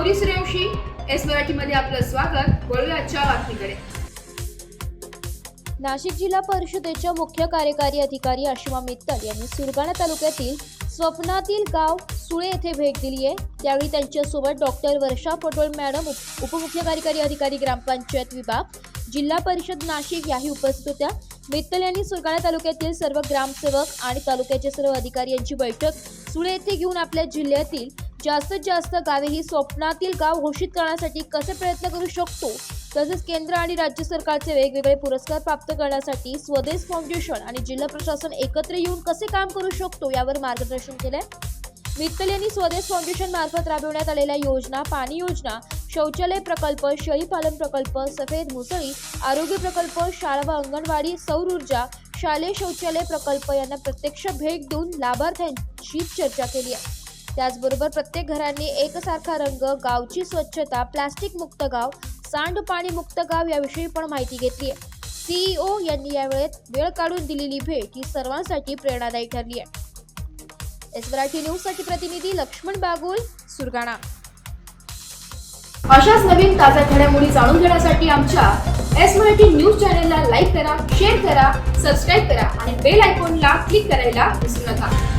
मी Suryavanshi. S मराठीमध्ये आपलं स्वागत. वळूया आजच्या बातमीकडे. नाशिक जिल्हा परिषदेच्या मुख्य कार्यकारी अधिकारी आशिमा मित्तल यांनी सुरगाणा तालुक्यातील स्वप्नातील गाव सुळे येथे भेट दिली आहे. त्यावेळी त्यांच्यासोबत डॉक्टर वर्षा पटोल मॅडम, उपमुख्य कार्यकारी अधिकारी ग्रामपंचायत विभाग, जिल्हा परिषद नाशिक याही उपस्थित होत्या. मित्तल यांनी सुरगाणा तालुक्यातील सर्व ग्रामसेवक आणि तालुक्याचे सर्व अधिकारी यांची बैठक सुळे येथे घेऊन आपल्या जिल्ह्यातील जास्तीत जास्त गावे ही स्वप्नातील गाव घोषित करण्यासाठी कसे प्रयत्न करू शकतो, तसेच केंद्र आणि राज्य सरकारचे वेगवेगळे पुरस्कार प्राप्त करण्यासाठी स्वदेश फाउंडेशन आणि जिल्हा प्रशासन एकत्र येऊन कसे काम करू शकतो यावर मार्गदर्शन केले. मित्तल यांनी स्वदेश फाउंडेशन मार्फत राबविण्यात आलेल्या योजना, पाणी योजना, शौचालय प्रकल्प, शेळी पालन प्रकल्प, सफेद मुसळी, आरोग्य प्रकल्प, शाळा व अंगणवाडी, सौर ऊर्जा, शालेय शौचालय प्रकल्प यांना प्रत्यक्ष भेट देऊन लाभार्थ्यांशी चर्चा केली आहे. त्याचबरोबर प्रत्येक घरांनी एकसारखा रंग, गावची स्वच्छता, प्लास्टिक मुक्त गाव, सांडपाणी मुक्त गाव याविषयी पण माहिती घेतली आहे. CEO यांनी यावेळेत वेळ काढून दिलेली भेट ही सर्वांसाठी प्रेरणादायी ठरली आहे. एस मराठी न्यूजसाठी प्रतिनिधी लक्ष्मण बागुल, सुरगाणा. अशाच नवीन ताज्या घडामोडी जाणून घेण्यासाठी आमच्या एस मराठी न्यूज चॅनलला लाईक करा, शेअर करा, सबस्क्राईब करा आणि बेल आयकॉनला क्लिक करायला विसरू नका.